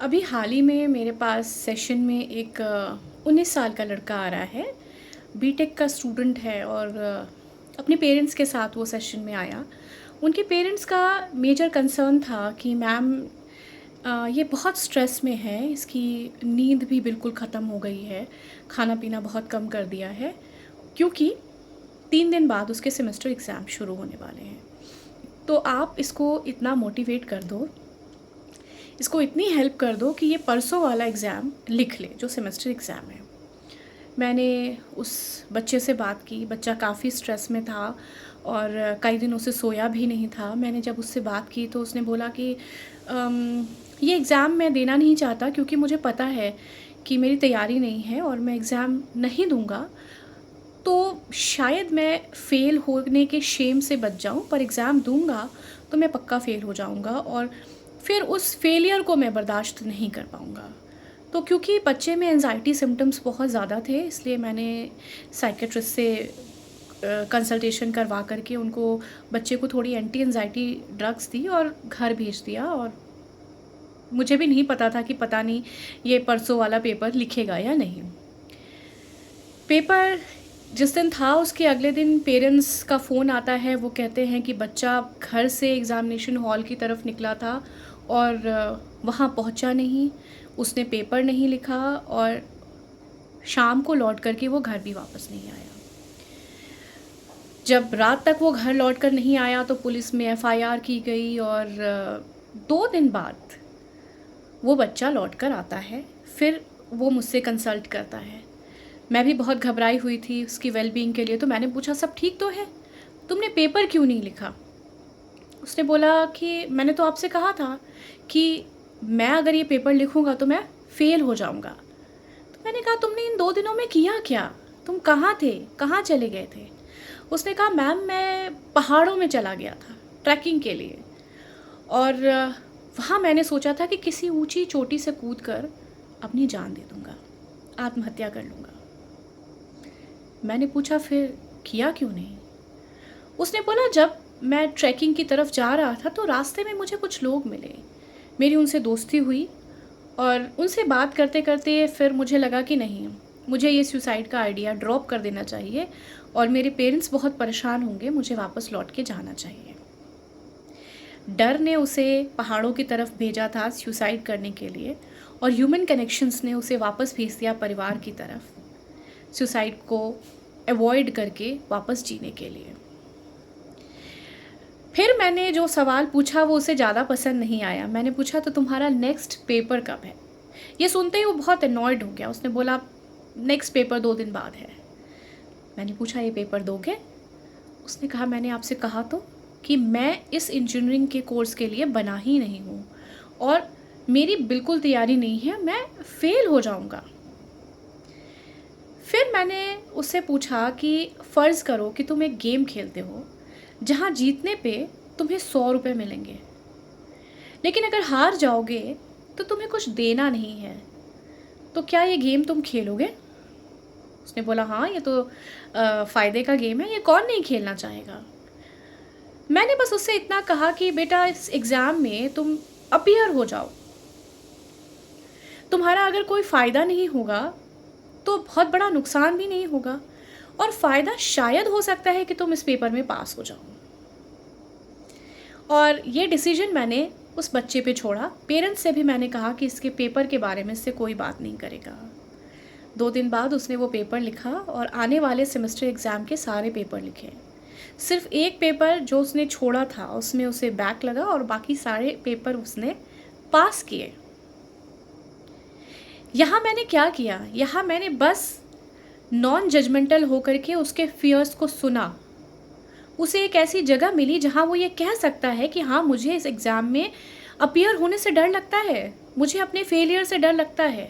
अभी हाल ही में मेरे पास सेशन में एक 19 साल का लड़का आ रहा है। बीटेक का स्टूडेंट है और अपने पेरेंट्स के साथ वो सेशन में आया। उनके पेरेंट्स का मेजर कंसर्न था कि मैम ये बहुत स्ट्रेस में है, इसकी नींद भी बिल्कुल ख़त्म हो गई है, खाना पीना बहुत कम कर दिया है, क्योंकि 3 दिन बाद उसके सेमेस्टर एग्ज़ाम शुरू होने वाले हैं। तो आप इसको इतना मोटिवेट कर दो, इसको इतनी हेल्प कर दो कि ये परसों वाला एग्ज़ाम लिख ले, जो सेमेस्टर एग्ज़ाम है। मैंने उस बच्चे से बात की, बच्चा काफ़ी स्ट्रेस में था और कई दिनों से सोया भी नहीं था। मैंने जब उससे बात की तो उसने बोला कि ये एग्ज़ाम मैं देना नहीं चाहता, क्योंकि मुझे पता है कि मेरी तैयारी नहीं है और मैं एग्ज़ाम नहीं दूँगा तो शायद मैं फ़ेल होने के शेम से बच जाऊँ, पर एग्ज़ाम दूँगा तो मैं पक्का फ़ेल हो जाऊँगा और फिर उस फ़ेलियर को मैं बर्दाश्त नहीं कर पाऊँगा। तो क्योंकि बच्चे में एंग्ज़ायटी सिम्पटम्स बहुत ज़्यादा थे, इसलिए मैंने साइकियाट्रिस्ट से कंसल्टेशन करवा कर के उनको बच्चे को थोड़ी एंटी एंग्ज़ायटी ड्रग्स दी और घर भेज दिया। और मुझे भी नहीं पता था कि पता नहीं ये परसों वाला पेपर लिखेगा या नहीं। पेपर जिस दिन था उसके अगले दिन पेरेंट्स का फ़ोन आता है, वो कहते हैं कि बच्चा घर से एग्ज़ामिनेशन हॉल की तरफ निकला था और वहाँ पहुँचा नहीं, उसने पेपर नहीं लिखा और शाम को लौट कर के वो घर भी वापस नहीं आया। जब रात तक वो घर लौट कर नहीं आया तो पुलिस में एफ़आईआर की गई और 2 दिन बाद वो बच्चा लौट कर आता है। फिर वो मुझसे कंसल्ट करता है। मैं भी बहुत घबराई हुई थी उसकी वेलबींग के लिए, तो मैंने पूछा सब ठीक तो है? तुमने पेपर क्यों नहीं लिखा? उसने बोला कि मैंने तो आपसे कहा था कि मैं अगर ये पेपर लिखूँगा तो मैं फ़ेल हो जाऊँगा। तो मैंने कहा तुमने इन 2 दिनों में किया क्या? तुम कहाँ थे? कहाँ चले गए थे? उसने कहा मैम मैं पहाड़ों में चला गया था ट्रैकिंग के लिए और वहाँ मैंने सोचा था कि किसी ऊँची चोटी से कूदकर अपनी जान दे दूँगा, आत्महत्या कर लूँगा। मैंने पूछा फिर किया क्यों नहीं? उसने बोला जब मैं ट्रैकिंग की तरफ जा रहा था तो रास्ते में मुझे कुछ लोग मिले, मेरी उनसे दोस्ती हुई और उनसे बात करते करते फिर मुझे लगा कि नहीं, मुझे ये सुसाइड का आइडिया ड्रॉप कर देना चाहिए और मेरे पेरेंट्स बहुत परेशान होंगे, मुझे वापस लौट के जाना चाहिए। डर ने उसे पहाड़ों की तरफ भेजा था सुसाइड करने के लिए और ह्यूमन कनेक्शंस ने उसे वापस भेज दिया परिवार की तरफ, सुसाइड को अवॉइड करके वापस जीने के लिए। फिर मैंने जो सवाल पूछा वो उसे ज़्यादा पसंद नहीं आया। मैंने पूछा तो तुम्हारा नेक्स्ट पेपर कब है? ये सुनते ही वो बहुत अनॉयड हो गया। उसने बोला नेक्स्ट पेपर 2 दिन बाद है। मैंने पूछा ये पेपर दोगे? उसने कहा मैंने आपसे कहा तो कि मैं इस इंजीनियरिंग के कोर्स के लिए बना ही नहीं हूँ और मेरी बिल्कुल तैयारी नहीं है, मैं फ़ेल हो जाऊँगा। फिर मैंने उससे पूछा कि फ़र्ज़ करो कि तुम एक गेम खेलते हो जहाँ जीतने पे तुम्हें 100 रुपये मिलेंगे, लेकिन अगर हार जाओगे तो तुम्हें कुछ देना नहीं है, तो क्या ये गेम तुम खेलोगे? उसने बोला हाँ ये तो फ़ायदे का गेम है, ये कौन नहीं खेलना चाहेगा। मैंने बस उससे इतना कहा कि बेटा इस एग्ज़ाम में तुम अपीयर हो जाओ, तुम्हारा अगर कोई फ़ायदा नहीं होगा तो बहुत बड़ा नुकसान भी नहीं होगा और फ़ायदा शायद हो सकता है कि तुम इस पेपर में पास हो जाओ। और ये डिसीजन मैंने उस बच्चे पे छोड़ा। पेरेंट्स से भी मैंने कहा कि इसके पेपर के बारे में इससे कोई बात नहीं करेगा। 2 दिन बाद उसने वो पेपर लिखा और आने वाले सेमेस्टर एग्ज़ाम के सारे पेपर लिखे। सिर्फ़ एक पेपर जो उसने छोड़ा था उसमें उसे बैक लगा और बाकी सारे पेपर उसने पास किए। यहाँ मैंने क्या किया? यहाँ मैंने बस नॉन जजमेंटल होकर के उसके फ़ियर्स को सुना। उसे एक ऐसी जगह मिली जहाँ वो ये कह सकता है कि हाँ, मुझे इस एग्ज़ाम में अपीयर होने से डर लगता है, मुझे अपने फेलियर से डर लगता है।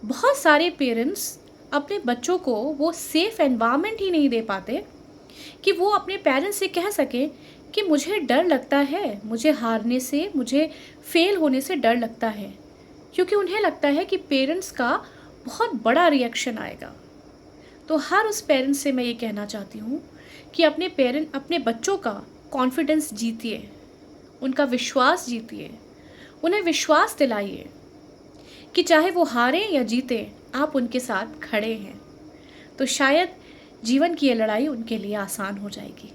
बहुत सारे पेरेंट्स अपने बच्चों को वो सेफ़ एनवायरनमेंट ही नहीं दे पाते कि वो अपने पेरेंट्स से कह सकें कि मुझे डर लगता है, मुझे हारने से, मुझे फ़ेल होने से डर लगता है। क्योंकि उन्हें लगता है कि पेरेंट्स का बहुत बड़ा रिएक्शन आएगा। तो हर उस पेरेंट्स से मैं ये कहना चाहती हूँ कि अपने बच्चों का कॉन्फिडेंस जीतिए, उनका विश्वास जीतिए उन्हें विश्वास दिलाइए कि चाहे वो हारें या जीतें, आप उनके साथ खड़े हैं। तो शायद जीवन की ये लड़ाई उनके लिए आसान हो जाएगी।